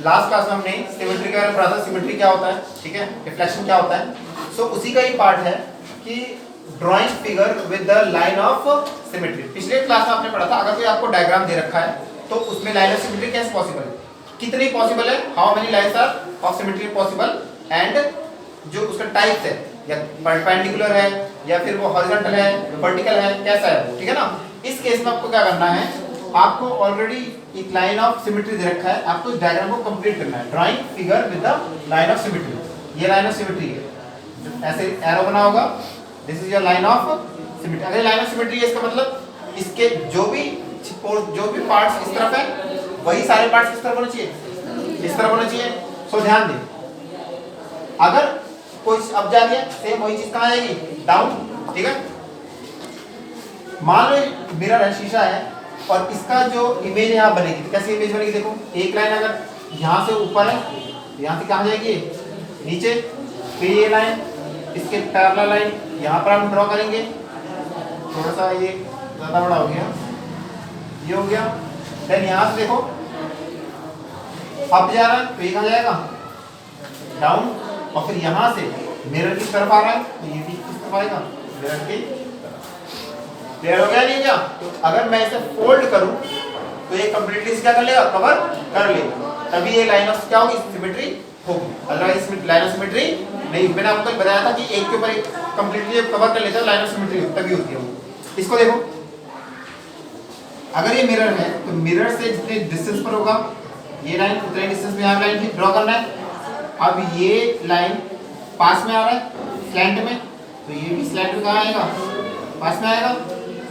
Last class में हमने symmetry के बारे में पढ़ा था, सिमेट्री क्या होता है, ठीक है, रिफ्लेक्शन क्या होता है। सो उसी का ही पार्ट है कि drawing figure with the line of symmetry. पिछले क्लास में आपने पढ़ा था, अगर कोई आपको डायग्राम दे रखा है तो उसमें लाइन ऑफ सिमेट्री कैसे पॉसिबल है, कितनी पॉसिबल है, how many lines are of symmetry possible, and जो उसका टाइप है, या परपेंडिकुलर है या फिर वो हॉरिजॉन्टल है, वर्टिकल है, कैसा है वो, ठीक है ना। इस केस में आपको क्या करना है, आपको ऑलरेडी एक लाइन ऑफ सिमेट्री दे रखा है, आपको इस डायग्राम को कंप्लीट करना है। Drawing figure with the line of symmetry, ये लाइन ऑफ सिमेट्री है, ऐसे एरो बना होगा, this is your line of symmetry. अगर लाइन ऑफ सिमेट्री है, इसका मतलब इसके जो भी पार्ट्स इस तरफ है, वही सारे पार्ट्स किस तरफ होने चाहिए, इस तरफ होने चाहिए। सो ध्यान दें, अगर कोई अब जा रही है, सेम वही चीज कहाँ जाएगी, डाउन, ठीक है। मान लो मिरर है, शीशा है, और इसका जो इमेज यहाँ बनेगी, तो कैसी इमेज बनेगी, देखो एक लाइन अगर यहाँ से ऊपर है, यहाँ से कहाँ जाएगी, नीचे, फिर ये लाइन, इसके पैरेलल लाइन यहाँ पर हम ड्रॉ करेंगे। थोड़ा सा ये ज़्यादा बड़ा हो गया, ये हो गया। देन यहाँ से देखो अप जा रहा है, तो ये कहाँ जाएगा, डाउन, और फिर यहाँ से मिरर की तरफ आ रहा है, तो ये भी किस तरफ आएगा, मिरर की। क्लियर हो गया नहीं क्या। तो अगर मैं इसे फोल्ड करूं तो ये कंप्लीटली क्या कर लेगा, कवर कर लेगा, तभी ये लाइन ऑफ क्या होगी, सिमेट्री होगी। अदरवाइज लाइन ऑफ सिमेट्री नहीं। मैंने आपको बताया था कि एक के ऊपर एक कंप्लीटली कवर कर लेता है, लाइन ऑफ सिमेट्री तभी होती है वो। इसको देखो, अगर ये मिरर है तो मिरर से जितने डिस्टेंस पर होगा ये लाइन, उतने डिस्टेंस में यहाँ लाइन ड्रॉ करना है। अब ये लाइन पास में आ रहा है स्लैंट में, तो ये भी स्लैंट में कहाँ आएगा, पास में आएगा।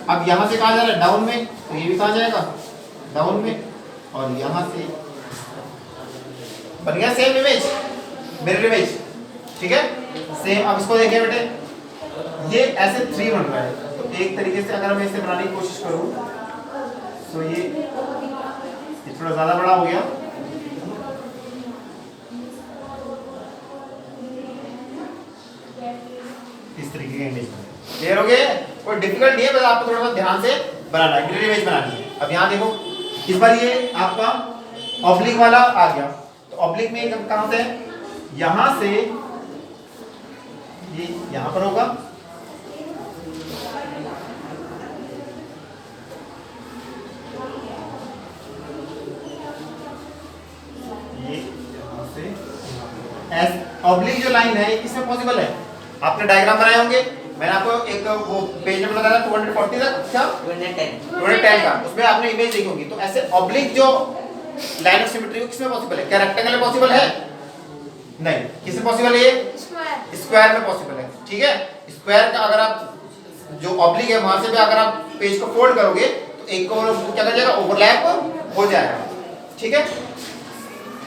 अब यहाँ से कहाँ जा रहा है, डाउन में, तो ये भी कहाँ जाएगा, डाउन में, और यहाँ से बन गया सेम इमेज, मिरर इमेज, ठीक है, सेम। अब इसको देखिए बेटे, ये ऐसे 3 बन रहा है, तो एक तरीके से अगर मैं इसे बनाने की कोशिश करूँ तो ये थोड़ा ज़्यादा बड़ा हो गया, इस तरीके का इमेज। क्लियर हो गया, कोई डिफिकल्ट नहीं है, बस आपको थोड़ा सा ध्यान से बनाना है, मिरर इमेज बनानी है। अब यहाँ देखो, इस बार ये आपका ऑब्लिक वाला आ गया, तो ऑब्लिक में कहाँ से, यहाँ से ये यहाँ पर होगा, ये यहाँ से एस ऑब्लिक जो लाइन है किसमें पॉसिबल है, आपने डायग्राम बनाए होंगे, मैंने आपको एक वो पेज नंबर बताया 240 तक, क्या 210 का, उसमें आपने इमेज देखी होगी। तो ऐसे ऑब्लिक जो लाइन ऑफ सिमेट्री को किसमें पॉसिबल है, क्या रेक्टेंगल में पॉसिबल है, नहीं, किसमें पॉसिबल है, ये स्क्वायर में पॉसिबल है, ठीक है। स्क्वायर का अगर आप जो ऑब्लिक है वहां से भी अगर आप पेज को फोल्ड करोगे तो एक को क्या कर जाएगा, ओवरलैप हो जाएगा, ठीक है।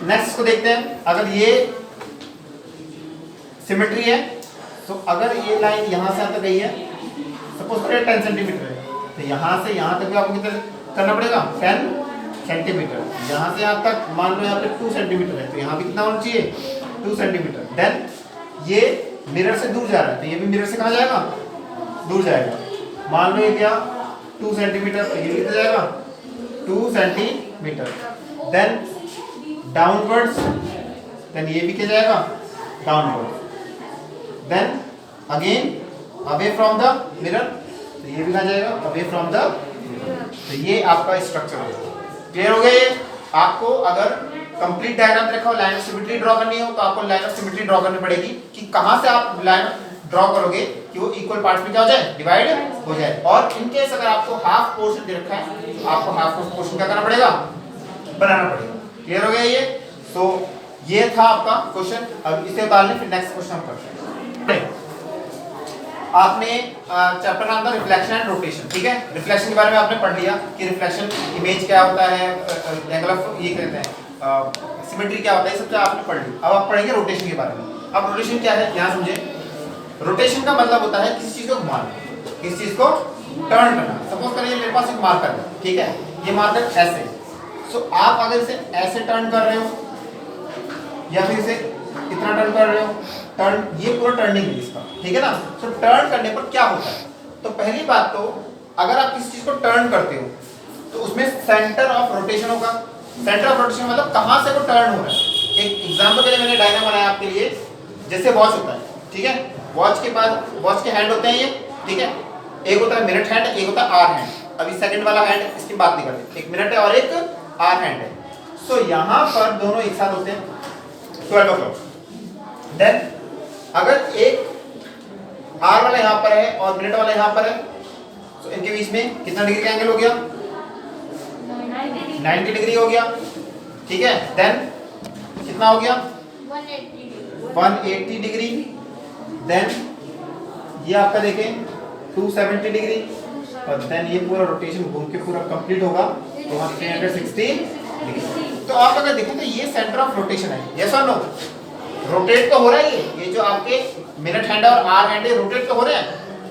नेक्स्ट को देखते हैं, अगर ये सिमेट्री है तो अगर ये लाइन यहाँ से तक गई है, सपोज करें 10 सेंटीमीटर है, तो यहाँ से यहाँ तक भी आपको कितना करना पड़ेगा, 10 सेंटीमीटर। यहाँ से यहाँ तक मान लो यहाँ पे 2 सेंटीमीटर है, तो यहाँ भी कितना होना चाहिए, 2 सेंटीमीटर। देन ये मिरर से दूर जा रहा है, तो ये भी मिरर से कहाँ जाएगा, दूर जाएगा। मान लो ये क्या 2 सेंटीमीटर, तो ये कितना जाएगा, 2 सेंटीमीटर। देन डाउनवर्ड्स, देन ये भी क्या जाएगा, downwards. Then again away from the mirror, तो ये भी कहाँ जाएगा, away from the mirror। तो ये आपका स्ट्रक्चर होगा। क्लियर हो गया ये। आपको अगर कंप्लीट डायग्राम रखा हो, लाइन ऑफ सिमेट्री ड्रॉ करनी हो, तो आपको लाइन ऑफ सिमेट्री ड्रॉ करनी पड़ेगी कि कहाँ से आप लाइन ड्रॉ करोगे कि वो इक्वल पार्ट्स में क्या हो जाए, डिवाइड हो जाए। और इन केस अगर आपको हाफ पोर्शन दे रखा है तो आपको हाफ पोर्शन क्या करना पड़ेगा, बनाना पड़ेगा। क्लियर हो गया ये। तो ये था आपका क्वेश्चन। अब इसे उतार लें, फिर नेक्स्ट क्वेश्चन हम करते हैं। आपने चैप्टर नाम था रिफ्लेक्शन एंड रोटेशन, ठीक है। रिफ्लेक्शन के बारे में आपने पढ़ लिया कि रिफ्लेक्शन इमेज क्या होता है, एंगल ऑफ ये कहते हैं, सिमेट्री क्या होता है, सब आपने पढ़ लिया। अब आप पढ़ेंगे रोटेशन के बारे में। अब रोटेशन क्या है, यहाँ समझे। रोटेशन का मतलब होता है किसी चीज को घुमाना, किसी चीज को टर्न करना। सपोज करिए मेरे पास एक मार्कर है, ठीक है, ये मार्कर ऐसे। सो आप अगर इसे ऐसे टर्न कर रहे हो या फिर इसे इतना टर्न कर रहे हो, टर्न, ये पूरा टर्निंग है इसका, ठीक है ना। तो टर्न करने पर क्या होता है, तो पहली बात तो अगर आप किसी चीज को टर्न करते हो तो उसमें सेंटर ऑफ रोटेशन होगा, सेंटर ऑफ रोटेशन मतलब कहाँ से वो टर्न हो रहा है। एक एग्जांपल के लिए मैंने डायग्राम बनाया आपके लिए, जैसे वॉच होता है, ठीक है, वॉच के पास वॉच के हैंड होते हैं ये, ठीक है, एक होता है मिनट हैंड, एक होता है आर हैंड। अभी सेकंड वाला हैंड इसकी बात नहीं करते, एक मिनट है और एक आर हैंड है। सो यहाँ पर दोनों एक साथ होते हैं 12 o'clock। देन अगर एक आर वाला यहाँ पर है और मिनट वाला यहाँ पर है, तो इनके बीच में कितना डिग्री का एंगल हो गया? 90 डिग्री हो गया, ठीक है। देन कितना हो गया? 180 डिग्री। देन ये आपका देखें 270 डिग्री, और देन ये पूरा रोटेशन घूम के पूरा कंप्लीट होगा तो वहाँ 360 डिग्री। तो आप अगर देखें तो ये सेंटर ऑफ रोटेशन है, यस और नो? रोटेट तो हो रहा है, ये जो आपके मिनट हैंड और आर हैंड है रोटेट तो हो रहे हैं।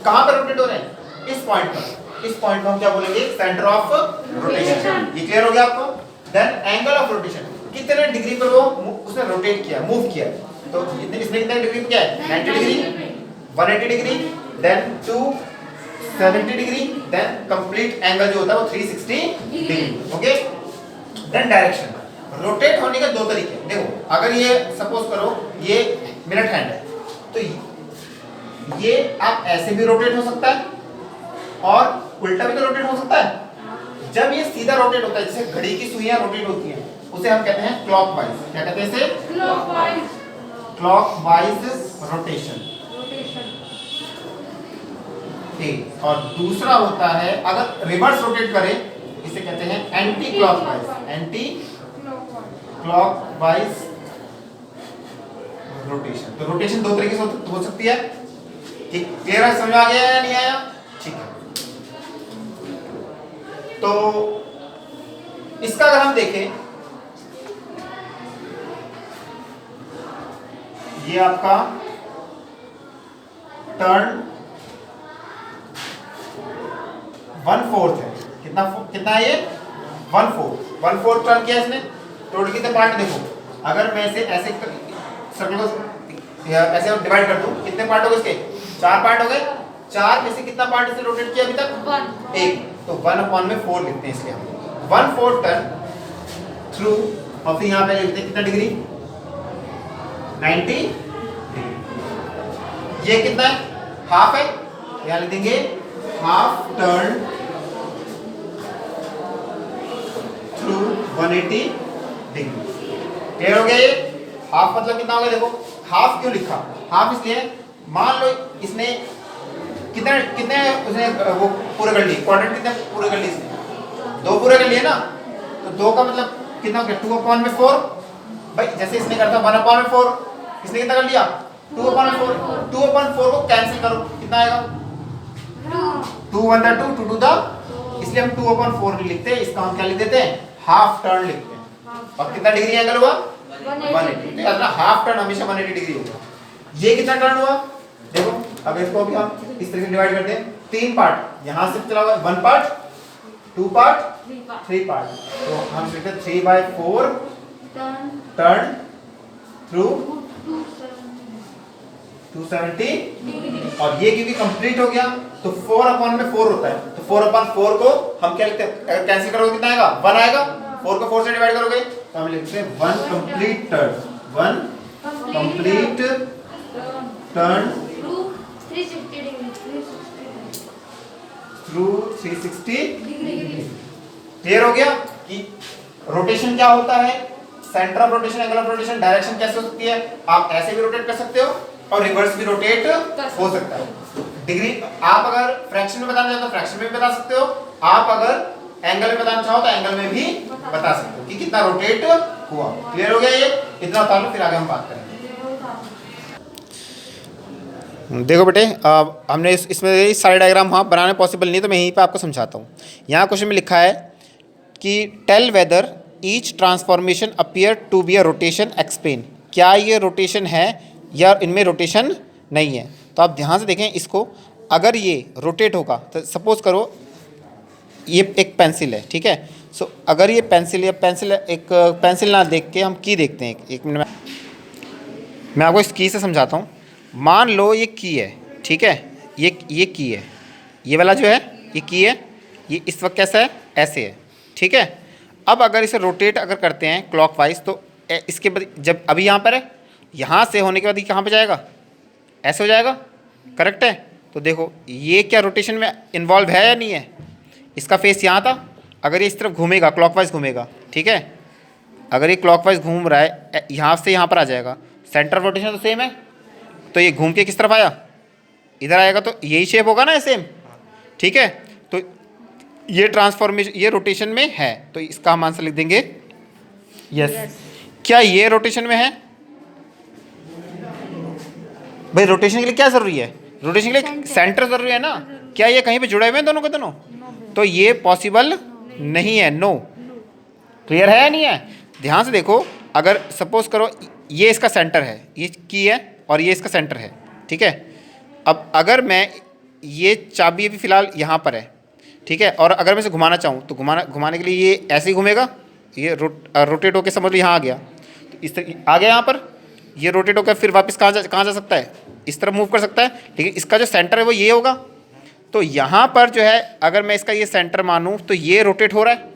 कहाँ पर रोटेट हो रहे हैं? इस पॉइंट पर। इस पॉइंट को हम क्या बोलेंगे? Centre of rotation. ये क्लियर हो गया आपको? देन एंगल ऑफ रोटेशन, कितने डिग्री पर वो उसने रोटेट किया, मूव किया, तो इसने कितने डिग्री पे किया है? 90 degree, 180 degree, then 270 degree, then complete angle जो होता है वो 360 degree. Okay. Then direction, rotate होने के दो तरीके। देखो अगर ये सपोज करो ये मिनट हैंड है, तो ये आप ऐसे भी रोटेट हो सकता है और उल्टा भी तो रोटेट हो सकता है। जब ये सीधा रोटेट होता है, जैसे घड़ी की सुइयां रोटेट होती हैं, उसे हम कहते हैं क्लॉकवाइज। क्या कहते हैं इसे? Clockwise rotation. ठीक। और दूसरा होता है अगर रिवर्स रोटेट करे, इसे कहते हैं anti clockwise. Anti clockwise rotation. तो रोटेशन दो तरीके से हो सकती है। ठीक, क्लियर है? समझ आ गया या नहीं आया? ठीक है। तो इसका अगर हम देखें, ये आपका टर्न 1/4 है। कितना है ये? 1/4 टर्न किया इसने। टोटल कितने पार्ट देखो, अगर मैं इसे ऐसे सर्कल को ऐसे डिवाइड कर दूं, कितने पार्ट हो गए इसके? 4 पार्ट हो गए। 4 में से कितना पार्ट इसने रोटेट किया अभी तक? 1। तो 1/4 लिखते हैं, इसलिए हम 1/4 टर्न थ्रू, और फिर यहाँ पे लिखते हैं कितना डिग्री? 90 डिग्री। ये कितना है? हाफ है, यहाँ लिख देंगे half turn through 180 degree. Clear हो गया? ये हाफ मतलब कितना हो गया? देखो हाफ क्यों लिखा? हाफ इसलिए, मान लो इसने कितने कितने उसने वो पूरे कर लिए, क्वाड्रेंट कितने पूरे कर लिए इसने? 2 पूरे कर लिए ना, तो 2 का मतलब कितना हो गया? 2/4। भाई जैसे इसने करता 1/4, इसने कितना कर लिया? 2/4। 2/4 को कैंसिल करो, कितना आएगा? 2 1 2 2 2 द, इसलिए हम 2/4 नहीं लिखते, इसका हम क्या लिख देते हैं? हाफ टर्न लिखते हैं। और कितना डिग्री एंगल हुआ? 180। तो हाफ टर्न हमेशा 180 डिग्री होगा। ये कितना टर्न हुआ? देखो अब इसको भी हम इस तरह से डिवाइड करते हैं, 3 पार्ट यहां से चला हुआ, 1 पार्ट, 2 पार्ट, 3 पार्ट। तो हम लिखते हैं 3/4 टर्न थ्रू 270। और ये क्योंकि कंप्लीट हो गया तो 4/4 होता है, तो 4/4 को हम क्या लिखते हैं? अगर कैंसिल करोगे कितना आएगा? 1 आएगा। 4 को 4 से डिवाइड करोगे तो हम लिखते हैं 1 complete turn, 1 complete turn through 360 degree. Clear हो गया कि रोटेशन क्या होता है, centre of rotation, angle of rotation, direction कैसे हो सकती है? आप ऐसे भी रोटेट कर सकते हो और रिवर्स भी रोटेट हो सकता है। डिग्री आप अगर फ्रैक्शन में बताना चाहो तो फ्रैक्शन में भी बता सकते हो, आप अगर एंगल में बताना चाहो तो एंगल में भी बता सकते हो कि कितना रोटेट हुआ। क्लियर हो गया? ये इतना बता लो, फिर आगे हम बात करेंगे। देखो बेटे, हमने इसमें इस सारे डायग्राम वहाँ बनाना पॉसिबल नहीं, तो मैं यहीं पे आपको समझाता हूँ। यहाँ क्वेश्चन में लिखा है कि tell whether each transformation appear to be a rotation, explain. क्या ये रोटेशन है या इनमें रोटेशन नहीं है? तो आप ध्यान से देखें इसको। अगर ये रोटेट होगा तो सपोज करो ये एक पेंसिल है, ठीक है। सो अगर ये पेंसिल एक पेंसिल ना देख के हम की देखते हैं। एक मिनट में मैं आपको इस की से समझाता हूँ। मान लो ये की है, ठीक है, ये की है, ये वाला जो है ये की है, ये इस वक्त कैसा है? ऐसे है, ठीक है। अब अगर इसे रोटेट अगर करते हैं क्लॉकवाइज तो इसके बाद जब अभी यहाँ पर है, यहाँ से होने के बाद ये कहाँ पे जाएगा, ऐसे हो जाएगा, करेक्ट है। तो देखो ये क्या रोटेशन में इन्वॉल्व है या नहीं है, इसका फेस यहाँ था, अगर ये इस तरफ घूमेगा क्लॉकवाइज घूमेगा, ठीक है, अगर ये क्लॉकवाइज घूम रहा है यहाँ से यहाँ पर आ जाएगा, सेंटर ऑफ रोटेशन तो सेम है, तो ये घूम के किस तरफ आया, इधर आएगा, तो यही शेप होगा ना सेम, ठीक है। तो ये ट्रांसफॉर्मेशन ये रोटेशन में है, तो इसका हम आंसर लिख देंगे यस। क्या ये रोटेशन में है भाई, रोटेशन के लिए क्या जरूरी है, रोटेशन के लिए सेंटर जरूरी है ना, क्या ये कहीं पे जुड़े हुए हैं दोनों के दोनों, तो ये पॉसिबल नहीं है, नो। क्लियर है या नहीं है, ध्यान से देखो, अगर सपोज करो ये इसका सेंटर है, ये की है और ये इसका सेंटर है, ठीक है। अब अगर मैं ये चाबी अभी फिलहाल यहाँ पर है, ठीक है, और अगर मैं इसे घुमाना चाहूँ तो घुमाने के लिए ये ऐसे ही घूमेगा, ये रोटेट होकर समझ लो यहाँ आ गया, तो इस तरह आ गया यहाँ पर, ये रोटेट होकर फिर वापस कहाँ जा सकता है, इस तरफ मूव कर सकता है, लेकिन इसका जो सेंटर है वो ये होगा। तो यहाँ पर जो है अगर मैं इसका ये सेंटर मानूँ तो ये रोटेट हो रहा है,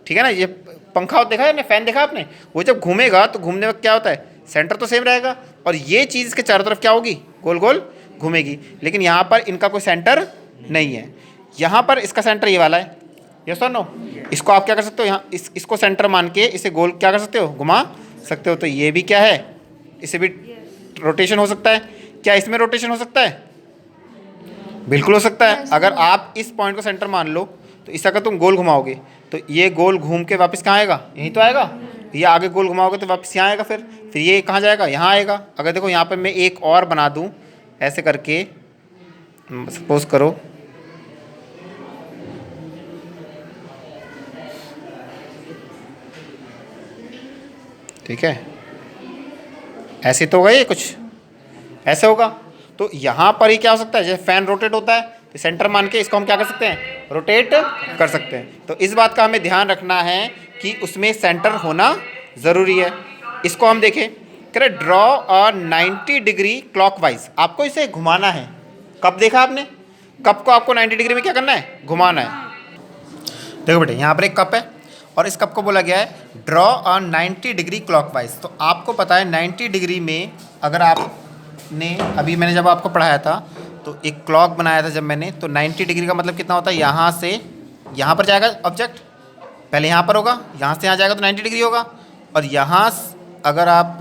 ठीक है ना, ये पंखा देखा है, फैन देखा आपने, वो जब घूमेगा तो घूमने में क्या होता है, सेंटर तो सेम रहेगा और ये चीज़ इसके चारों तरफ क्या होगी, गोल गोल घूमेगी, लेकिन यहाँ पर इनका कोई सेंटर नहीं है, यहाँ पर इसका सेंटर ये वाला है, यस और नो। इसको आप क्या कर सकते हो, यहाँ इसको सेंटर मान के इसे गोल क्या कर सकते हो, घुमा सकते हो, तो ये भी क्या है, इसे भी रोटेशन हो सकता है। क्या इसमें रोटेशन हो सकता है, बिल्कुल हो सकता है। अगर आप इस पॉइंट को सेंटर मान लो तो इस अगर तुम गोल घुमाओगे तो ये गोल घूम के वापस कहाँ आएगा, यहीं तो आएगा, ये आगे गोल घुमाओगे तो वापस यहाँ आएगा, फिर ये कहाँ जाएगा, यहाँ आएगा। अगर देखो यहाँ पर मैं एक और बना दूँ ऐसे करके, सपोज करो ठीक है, ऐसे तो होगा, ये कुछ ऐसे होगा, तो यहाँ पर ही क्या हो सकता है, जैसे फैन रोटेट होता है तो सेंटर मान के इसको हम क्या कर सकते हैं, रोटेट कर सकते हैं। तो इस बात का हमें ध्यान रखना है कि उसमें सेंटर होना ज़रूरी है। इसको हम देखें, कह रहे ड्रॉ अ 90 डिग्री क्लॉकवाइज, आपको इसे घुमाना है। कप देखा आपने, कप को आपको 90 डिग्री में क्या करना है, घुमाना है। देखो बेटे यहाँ पर एक कप है और इस कप को बोला गया है ड्रॉ अ 90 डिग्री क्लॉकवाइज। तो आपको पता है 90 डिग्री में अगर आपने अभी मैंने जब आपको पढ़ाया था तो एक क्लॉक बनाया था जब मैंने, तो 90 डिग्री का मतलब कितना होता है, यहाँ से यहाँ पर जाएगा ऑब्जेक्ट, पहले यहाँ पर होगा, यहाँ से यहाँ जाएगा तो 90 डिग्री होगा, और यहाँ अगर आप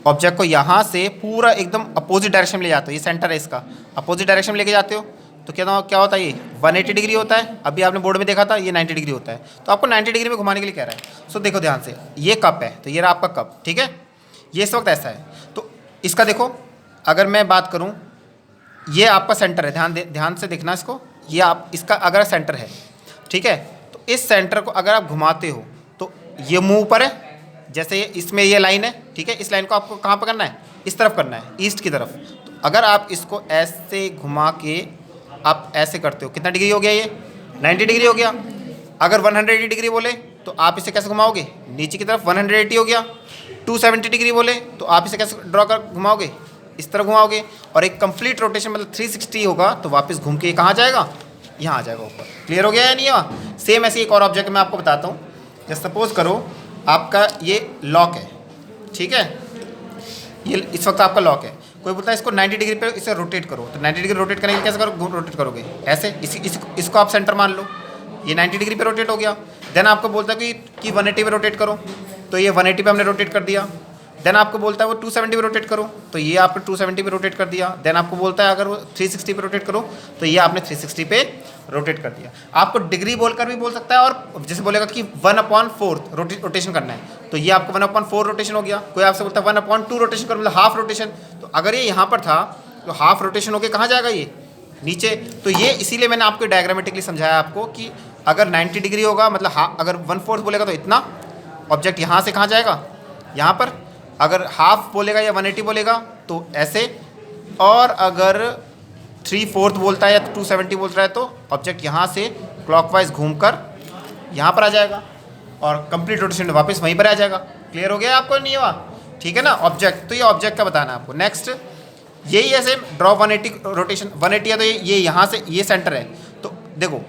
ऑब्जेक्ट को यहाँ से पूरा एकदम अपोजिट डायरेक्शन में ले जाते हो, ये सेंटर है इसका, अपोजिट डायरेक्शन में लेके जाते हो तो क्या होता है, ये 180 डिग्री होता है। अभी आपने बोर्ड में देखा था ये 90 डिग्री होता है, तो आपको 90 डिग्री में घुमाने के लिए कह रहा है। सो देखो ध्यान से, ये कप है तो ये रहा आपका कप, ठीक है, ये इस वक्त ऐसा है। तो इसका देखो, अगर मैं बात करूँ, ये आपका सेंटर है, ध्यान से देखना इसको, ये आप इसका अगर सेंटर है, ठीक है, तो इस सेंटर को अगर आप घुमाते हो तो ये मुँह ऊपर है, जैसे इसमें ये लाइन है, ठीक है, इस लाइन को आपको कहाँ पर करना है, इस तरफ करना है, ईस्ट की तरफ। तो अगर आप इसको ऐसे घुमा के आप ऐसे करते हो, कितना डिग्री हो गया, ये 90 डिग्री हो गया। अगर 180 डिग्री बोले तो आप इसे कैसे घुमाओगे, नीचे की तरफ 180 हो गया। 270 डिग्री बोले तो आप इसे कैसे ड्रॉ कर घुमाओगे, इस तरह घुमाओगे, और एक कंप्लीट रोटेशन मतलब 360 होगा तो वापस घूम के कहाँ जाएगा, यहाँ आ जाएगा ऊपर। क्लियर हो गया या नहीं हुआ। सेम ऐसे एक और ऑब्जेक्ट मैं आपको बताता हूँ। जैसे सपोज करो आपका ये लॉक है, ठीक है, ये इस वक्त आपका लॉक है, कोई बोलता है इसको 90 डिग्री पे इसे रोटेट करो, तो 90 डिग्री रोटेट करने के लिए कैसे करो, रोटेट करोगे ऐसे, इसको आप सेंटर मान लो, ये 90 डिग्री पे रोटेट हो गया। देन आपको बोलता है कि 180 पे रोटेट करो, तो ये 180 पे हमने रोटेट कर दिया। देन आपको बोलता है वो 270 पे रोटेट करो, तो ये आपने 270 पे रोटेट कर दिया। देन आपको बोलता है अगर वो 360 पे रोटेट करो, तो ये आपने 360 पे रोटेट कर दिया। आपको डिग्री बोलकर भी बोल सकता है, और जैसे बोलेगा कि 1/4 रोटेशन करना है, तो ये आपको 1/4 रोटेशन हो गया। कोई आपसे बोलता है 1/2 रोटेशन करो, मतलब हाफ रोटेशन, तो अगर ये यहाँ पर था तो हाफ रोटेशन होकर कहाँ जाएगा, ये नीचे। तो ये इसीलिए मैंने आपको डायग्रामेटिकली समझाया आपको कि अगर 90 डिग्री होगा मतलब अगर 1/4 बोलेगा तो इतना, ऑब्जेक्ट यहाँ से कहाँ जाएगा, यहाँ पर। अगर हाफ बोलेगा या 180 बोलेगा तो ऐसे, और अगर 3/4 बोलता है या 270 बोलता है तो ऑब्जेक्ट यहाँ से क्लॉकवाइज घूमकर यहाँ पर आ जाएगा और कंप्लीट रोटेशन वापस वहीं पर आ जाएगा। क्लियर हो गया आपको, नहीं हुआ, ठीक है ना। ऑब्जेक्ट, तो ये ऑब्जेक्ट का बताना है आपको। नेक्स्ट यही है सेम, ड्रॉ 180 रोटेशन, 180 है तो ये यहाँ से ये सेंटर है, तो देखो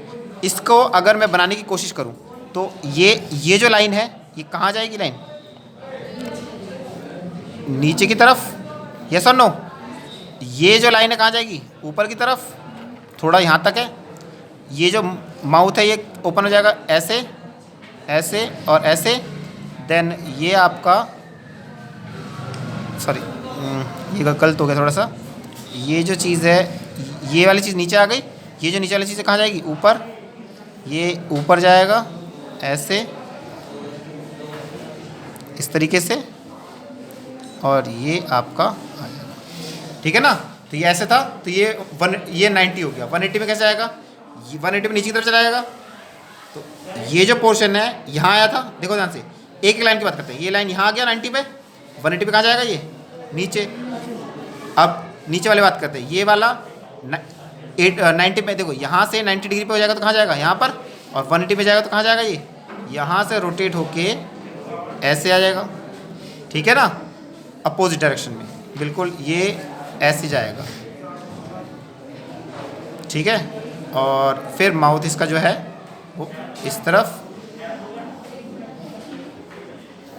इसको अगर मैं बनाने की कोशिश करूँ तो ये जो लाइन है ये कहाँ जाएगी लाइन? नीचे की तरफ, यस और नो? ये जो लाइन है कहाँ जाएगी? ऊपर की तरफ, थोड़ा यहाँ तक है। ये जो माउथ है ये ओपन हो जाएगा ऐसे, ऐसे और ऐसे। देन ये आपका, सॉरी ये गलत हो गया थोड़ा सा, ये जो चीज़ है ये वाली चीज़ नीचे आ गई। ये जो नीचे वाली चीज़ कहाँ जाएगी? ऊपर। ये ऊपर जाएगा ऐसे, इस तरीके से, और ये आपका आ जाएगा, ठीक है ना? तो ये ऐसे था, तो ये 90 हो गया। 180 में कैसे आएगा? 180 में नीचे की तरफ चला जाएगा। तो ये जो पोर्शन है यहाँ आया था, देखो ध्यान से, एक एक लाइन की बात करते हैं। ये लाइन यहाँ आ गया 90 पे, 180 पे कहाँ जाएगा? ये नीचे। अब नीचे वाले बात करते हैं, ये वाला 90 पे, देखो यहाँ से 90 डिग्री पे हो जाएगा तो कहाँ जाएगा? यहाँ पर। और 180 पे जाएगा तो कहाँ जाएगा? ये यहाँ से रोटेट होके ऐसे आ जाएगा, ठीक है ना? अपोजिट डायरेक्शन में बिल्कुल ये ऐसे जाएगा, ठीक है? और फिर माउथ इसका जो है वो इस तरफ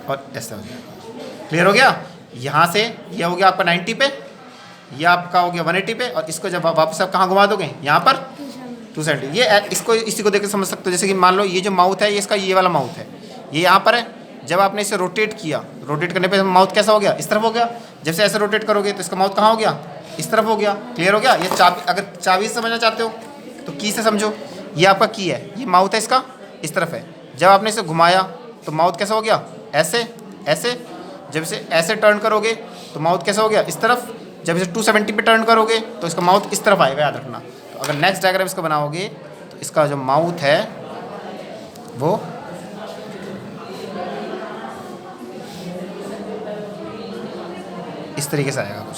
और ऐसा हो जाएगा। क्लियर हो गया? यहाँ से ये हो गया आपका 90 पे, ये आपका हो गया 180 पे, और इसको जब आप वापस आप कहाँ घुमा दोगे? यहाँ पर 270। ये इसको इसी को देख के समझ सकते हो। जैसे कि मान लो ये जो माउथ है ये इसका ये वाला माउथ है, ये यहाँ पर है। जब आपने इसे रोटेट किया, रोटेट करने पे माउथ कैसा हो गया? इस तरफ हो गया। जब से ऐसे रोटेट करोगे तो इसका माउथ कहाँ हो गया? इस तरफ हो गया। क्लियर हो गया? ये चाबी, अगर चाबी से समझना चाहते हो तो की से समझो। ये आपका की है, ये माउथ है इसका इस तरफ है। जब आपने इसे घुमाया तो माउथ कैसा हो गया? ऐसे ऐसे। जब इसे ऐसे टर्न करोगे तो माउथ कैसा हो गया? इस तरफ। जब इसे 270 पे टर्न करोगे तो इसका माउथ इस तरफ आएगा, याद रखना। तो अगर नेक्स्ट डायग्राम इसका बनाओगे तो इसका जो माउथ है वो इस तरीके से आएगा, कुछ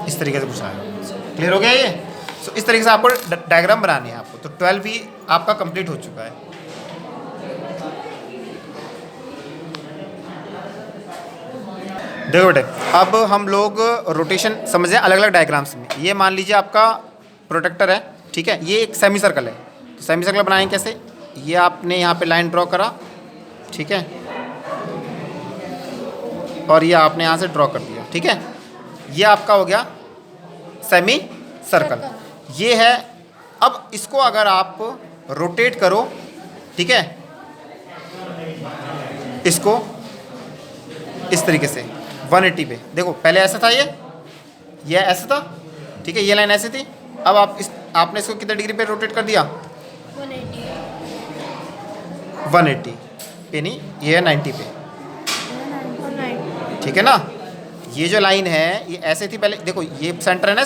इस तरीके से कुछ आएगा। क्लियर हो गया ये? सो इस तरीके से आपको डायग्राम बनानी है आपको। तो 12 भी आपका कंप्लीट हो चुका है। देखो बेटे, अब हम लोग रोटेशन समझे अलग अलग डायग्राम्स में। ये मान लीजिए आपका प्रोटेक्टर है, ठीक है? ये एक सेमी सर्कल है। तो सेमी सर्कल बनाएंगे कैसे? ये आपने यहाँ पे लाइन ड्रॉ करा, ठीक है, और ये आपने यहाँ से ड्रॉ कर दिया, ठीक है? ये आपका हो गया सेमी सर्कल। ये है। अब इसको अगर आप रोटेट करो, ठीक है, इसको इस तरीके से 180 पे, देखो पहले ऐसा था, ये ऐसा था, ठीक है? ये लाइन ऐसी थी। अब आपने इसको कितने डिग्री पे रोटेट कर दिया? 180 पे नहीं, ये है 90 पे, ठीक है ना? ये जो लाइन है ये ऐसे थी पहले, देखो ये सेंटर है ना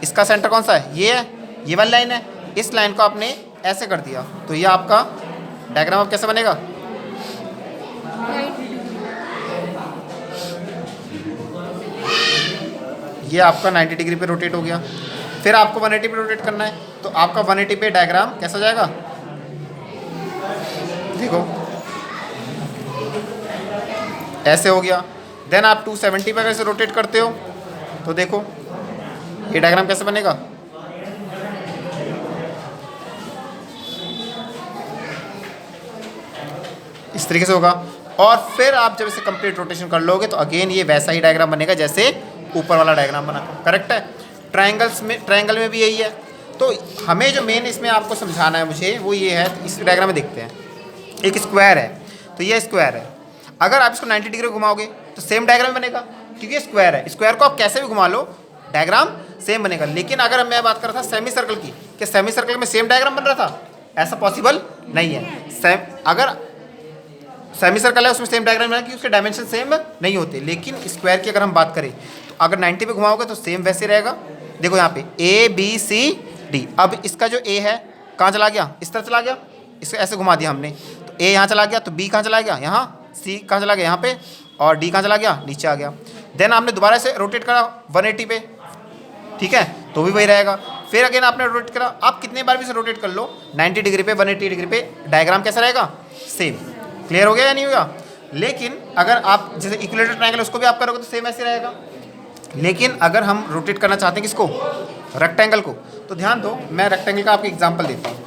इसका सेंटर कौन सा है? ये है, ये वाली लाइन है। इस लाइन को आपने ऐसे कर दिया तो ये आपका डायग्राम अब कैसे बनेगा? ये आपका 90 डिग्री पे रोटेट हो गया। फिर आपको 180 पे रोटेट करना है, तो आपका 180 पे डायग्राम कैसा जाएगा? देखो ऐसे हो गया। देन आप 270 पे अगर इसे रोटेट करते हो तो देखो ये डायग्राम कैसे बनेगा? इस तरीके से होगा। और फिर आप जब इसे कंप्लीट रोटेशन कर लोगे तो अगेन ये वैसा ही डायग्राम बनेगा जैसे ऊपर वाला डायग्राम बना। करेक्ट है? ट्रायंगल में भी यही है। तो हमें जो मेन इसमें आपको समझाना है मुझे वो ये है, इस डायग्राम में देखते हैं। एक स्क्वायर है, तो ये स्क्वायर है। अगर आप इसको 90 डिग्री घुमाओगे तो सेम डायग्राम बनेगा, क्योंकि ये स्क्वायर है। स्क्वायर को आप कैसे भी घुमा लो डायग्राम सेम बनेगा। लेकिन अगर मैं बात कर रहा था सेमी सर्कल की, कि सेमी सर्कल में सेम डायग्राम बन रहा था, ऐसा पॉसिबल नहीं है। अगर सेमी सर्कल है उसमें सेम डायग्राम बना, क्योंकि उसके डायमेंशन सेम नहीं होते। लेकिन स्क्वायर की अगर हम बात करें तो अगर 90 पे घुमाओगे तो सेम वैसे रहेगा। देखो यहाँ पे ABCD। अब इसका जो A है कहाँ चला गया? इस तरफ चला गया। इसको ऐसे घुमा दिया हमने तो A यहाँ चला गया, तो B कहाँ चला गया? यहाँ। C कहाँ चला गया? यहाँ पे। और D कहाँ चला गया? नीचे आ गया। देन आपने दोबारा से रोटेट करा 180 पे, ठीक है, तो भी वही रहेगा। फिर अगेन आपने रोटेट करा, आप कितने बार भी से रोटेट कर लो 90 डिग्री पे, 180 डिग्री पे, डायग्राम कैसा रहेगा? सेम। क्लियर हो गया या नहीं होगा? लेकिन अगर आप जैसे इक्विलेटरल ट्रायंगल उसको भी आप करोगे तो सेम ऐसे रहेगा। लेकिन अगर हम रोटेट करना चाहते हैं किसको? रेक्टेंगल को। तो ध्यान दो, मैं रेक्टेंगल का आपको एग्जांपल देता हूँ।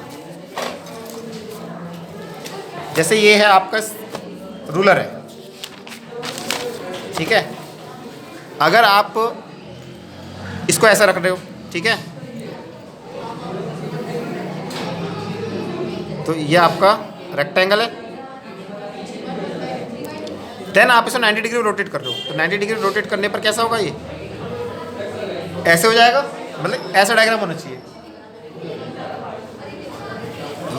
जैसे ये है आपका रूलर है, ठीक है। अगर आप इसको ऐसा रख रहे हो, ठीक है, तो ये आपका रेक्टेंगल है। देन आप इसे 90 डिग्री रोटेट कर रहे हो, तो 90 डिग्री रोटेट करने पर कैसा होगा, ये ऐसे हो जाएगा, मतलब ऐसा डायग्राम होना चाहिए।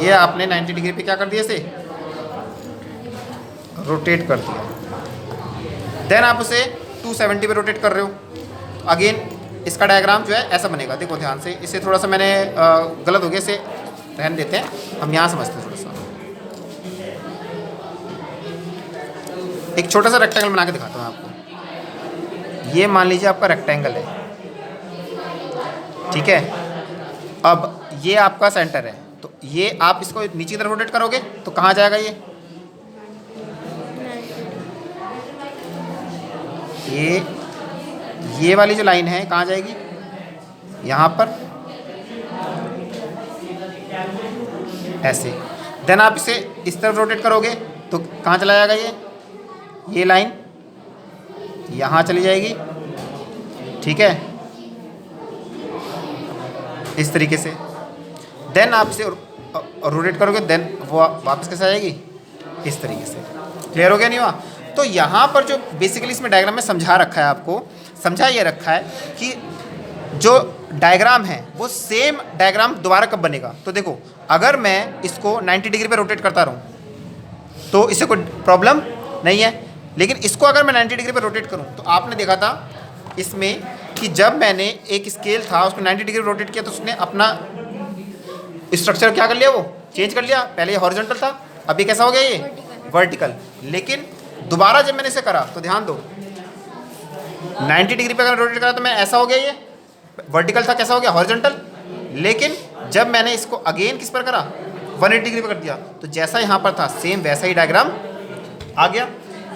ये आपने 90 डिग्री पे क्या कर दिया, इसे रोटेट कर दिया। देन आप उसे 270 पे रोटेट कर रहे हो, अगेन इसका डायग्राम जो है ऐसा बनेगा। देखो ध्यान से, इसे थोड़ा सा मैंने गलत हो गया, इसे रहने देते हैं, हम यहाँ समझते हैं थोड़ा सा। एक छोटा सा रेक्टेंगल बना के दिखाता हूँ आपको। ये मान लीजिए आपका रेक्टेंगल है, ठीक है। अब ये आपका सेंटर है, तो ये आप इसको नीचे की तरफ रोटेट करोगे तो कहाँ जाएगा, ये वाली जो लाइन है कहाँ जाएगी, यहाँ पर ऐसे। देन आप इसे इस तरफ रोटेट करोगे तो कहाँ चला जाएगा, ये लाइन यहाँ चली जाएगी, ठीक है, इस तरीके से। देन आप इसे रोटेट करोगे, देन वो वापस कैसे आ जाएगी, इस तरीके से। क्लियर हो गया नहीं हुआ? तो यहाँ पर जो बेसिकली इसमें डायग्राम में समझा रखा है, आपको समझा ये रखा है कि जो डायग्राम है वो सेम डायग्राम दोबारा कब बनेगा। तो देखो, अगर मैं इसको 90 डिग्री पे रोटेट करता रहूँ तो इससे कोई प्रॉब्लम नहीं है, लेकिन इसको अगर मैं 90 डिग्री पे रोटेट करूँ, तो आपने देखा था इसमें कि जब मैंने एक स्केल था उसको 90 डिग्री रोटेट किया तो उसने अपना स्ट्रक्चर क्या कर लिया, वो चेंज कर लिया। पहले ये हॉरिजॉन्टल था, अभी कैसा हो गया, ये वर्टिकल। लेकिन दोबारा जब मैंने इसे करा तो ध्यान दो, 90 डिग्री पे अगर रोटेट करा तो मैं ऐसा हो गया, ये वर्टिकल था, कैसा हो गया, हॉरिजॉन्टल। लेकिन जब मैंने इसको अगेन किस पर करा, 180 डिग्री पे कर दिया, तो जैसा यहाँ पर था सेम वैसा ही डायग्राम आ गया,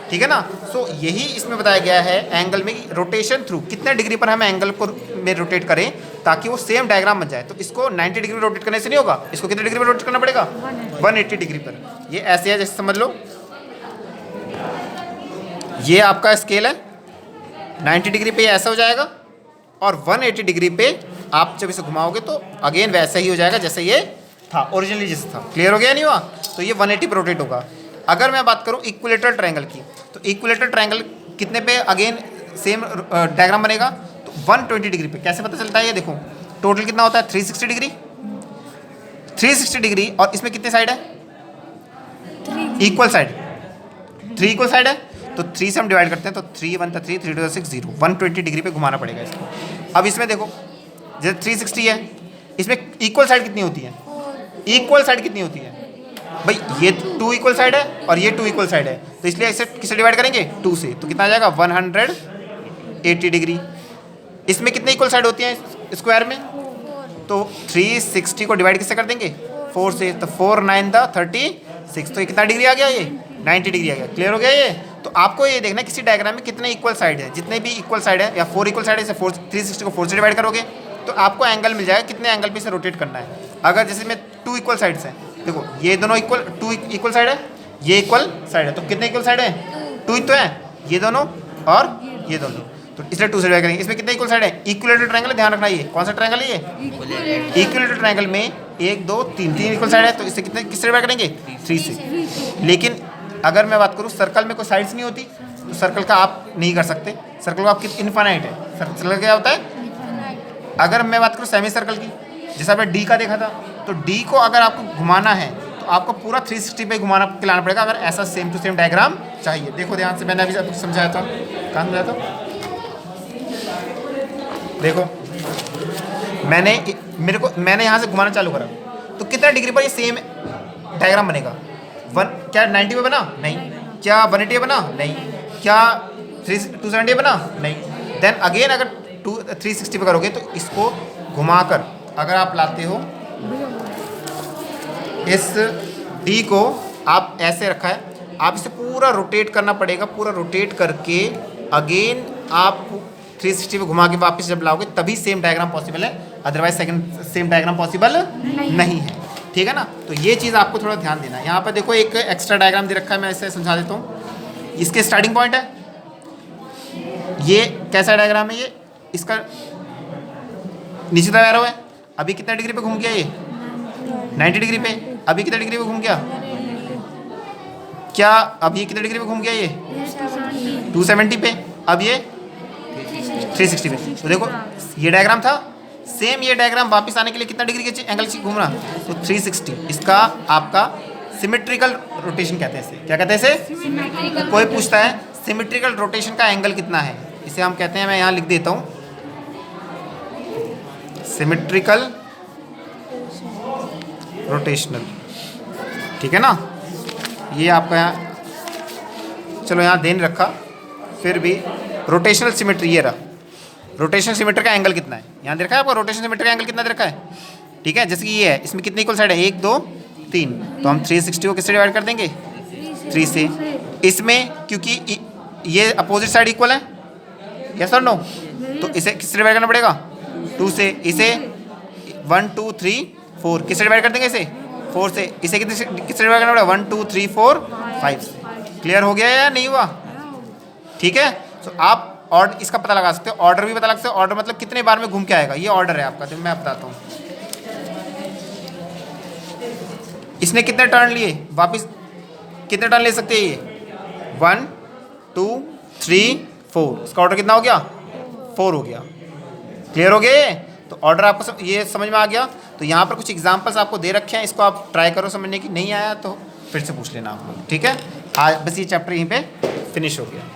ठीक है ना। सो यही इसमें बताया गया है एंगल में कि रोटेशन थ्रू कितने डिग्री पर हम एंगल को में रोटेट करें ताकि वो सेम डायग्राम बन जाए। तो इसको 90 डिग्री रोटेट करने से नहीं होगा, इसको कितने डिग्री पर रोटेट करना पड़ेगा, 180 डिग्री पर। ये ऐसे है, जैसे समझ लो ये आपका स्केल है, 90 डिग्री पे ऐसा हो जाएगा, और 180 डिग्री पे आप जब इसे घुमाओगे तो अगेन वैसा ही हो जाएगा जैसे ये था, ओरिजिनली जैसे था। क्लियर हो गया नहीं हुआ? तो ये 180 पे रोटेट होगा। अगर मैं बात करूं इक्विलेटरल ट्रायंगल की, तो इक्विलेटरल ट्रायंगल कितने पे अगेन सेम डायग्राम बनेगा, तो 120 डिग्री पे। कैसे पता चलता है, ये देखो टोटल कितना होता है, 360 डिग्री, 360 डिग्री, और इसमें कितने साइड है, इक्वल साइड, 3 इक्वल साइड है, तो 3 से हम डिवाइड करते हैं, तो 3 1 3 3 2 6 0, 120 डिग्री पे घुमाना पड़ेगा इसको। अब इसमें देखो जैसे 360 है, इसमें इक्वल साइड कितनी होती है, इक्वल साइड कितनी होती है भाई, ये 2 इक्वल साइड है और ये 2 इक्वल साइड है, तो इसलिए इसे किससे डिवाइड करेंगे, 2 से, तो कितना आ जाएगा, 180 डिग्री। इसमें कितने इक्वल साइड होती हैं स्क्वायर में, तो 360 को डिवाइड किससे कर देंगे, 4 से, तो 4 9 36, तो ये कितना डिग्री आ गया, ये 90 डिग्री आ गया। क्लियर हो गया ये? तो आपको ये देखना है किसी डायग्राम में कितने इक्वल साइड है, जितने भी इक्वल साइड है, या 4 इक्वल साइड है, 360 को 4 से डिवाइड करोगे तो आपको एंगल मिल जाएगा, कितने एंगल पे इसे रोटेट करना है। अगर जैसे में 2 इक्वल साइड्स हैं, देखो ये दोनों इक्वल 2 इक्वल साइड है, ये इक्वल साइड है, तो कितने इक्वल साइड है, 2 तो है, ये दोनों और ये दोनों, तो इसलिए 2 से डिवाइड करेंगे। इसमें कितने इक्वल साइड है, इक्विलेटरल ट्रायंगल, ध्यान रखना, ये कौन सा ट्रायंगल है, ये इक्विलेटरल ट्रायंगल में 1 2 3 इक्वल साइड है, तो इससे कितने किससे डिवाइड करेंगे, 3 से। लेकिन अगर मैं बात करूँ सर्कल में कोई साइड्स नहीं होती, तो सर्कल का आप नहीं कर सकते, सर्कल का आपकी इनफाइनाइट है। सर्कल क्या होता है, अगर मैं बात करूँ सेमी सर्कल की, जैसा आपने डी का देखा था, तो डी को अगर आपको घुमाना है तो आपको पूरा 360 पे घुमाना खिलाना पड़ेगा, अगर ऐसा सेम टू सेम डायग्राम चाहिए। देखो ध्यान से, मैंने अभी आपको समझाया था, कहाँ समझाया था, देखो मैंने यहाँ से घुमाना चालू करा, तो कितना डिग्री पर ये सेम डायग्राम बनेगा, क्या 90 पे बना, नहीं, क्या 180 बना, नहीं, क्या 270 बना, नहीं। देन अगेन अगर 360 पे करोगे तो इसको घुमाकर अगर आप लाते हो, इस डी को आप ऐसे रखा है, आप इसे पूरा रोटेट करना पड़ेगा, पूरा रोटेट करके अगेन आप 360 पे घुमा के वापस जब लाओगे तभी सेम डायग्राम पॉसिबल है, otherwise second same diagram possible नहीं है। ठीक है ना, तो ये चीज़ आपको थोड़ा ध्यान देना है। यहाँ पर देखो एक एक्स्ट्रा डायग्राम दे रखा है, मैं इसे समझा देता हूँ। इसके स्टार्टिंग पॉइंट है, ये कैसा डायग्राम है, ये इसका नीचे तक एरो है, अभी कितने डिग्री पे घूम गया, ये 90 डिग्री पे। अभी कितने डिग्री पे घूम गया, क्या अभी कितने डिग्री पे घूम गया, ये 270 पे। अब ये 360 पे। तो देखो ये डायग्राम था, सेम ये डायग्राम वापस आने के लिए कितना डिग्री के एंगल से घूमना, तो 360। इसका आपका सिमेट्रिकल रोटेशन कहते हैं इसे। क्या कहते हैं इसे? कोई पूछता है सिमेट्रिकल रोटेशन का एंगल कितना है, इसे हम कहते हैं, मैं यहाँ लिख देता हूँ, सिमेट्रिकल रोटेशनल। ठीक है ना, ये आपका यहाँ, चलो यहाँ देन रखा, फिर भी रोटेशनल सिमेट्री ये रहा। रोटेशनल सिमेट्री का एंगल कितना है, यहाँ दे रखा है आपको, रोटेशनल सिमेट्री का एंगल कितना दे रखा है। ठीक है, जैसे कि ये है, इसमें कितनी इक्वल साइड है, 1 2 3, तो हम 360 को किससे डिवाइड कर देंगे, 3 से। इसमें क्योंकि ये अपोजिट साइड इक्वल है, यस और नो, तो इसे किससे डिवाइड करना पड़ेगा, 2 से। इसे 1 2 3 4 किससे डिवाइड कर देंगे, इसे 4 से। इसे किससे डिवाइड करना पड़ेगा, 1 2 3 4 5 से। क्लियर हो गया या नहीं हुआ? ठीक है, तो आप और इसका पता लगा सकते हो, ऑर्डर भी पता लगा सकते हो। ऑर्डर मतलब कितने बार में घूम के आएगा, ये ऑर्डर है आपका, तो मैं बताता हूँ। इसने कितने टर्न लिए, वापस कितने टर्न ले सकते हैं ये, 1 2 3 4, इसका ऑर्डर कितना हो गया, 4 हो गया। क्लियर हो गया? तो ऑर्डर आपको ये समझ में आ गया। तो यहाँ पर कुछ एग्जांपल्स आपको दे रखे हैं, इसको आप ट्राई करो समझने की। नहीं आया तो फिर से पूछ लेना आप लोग। ठीक है, आज बस ये चैप्टर यहीं पे फिनिश हो गया।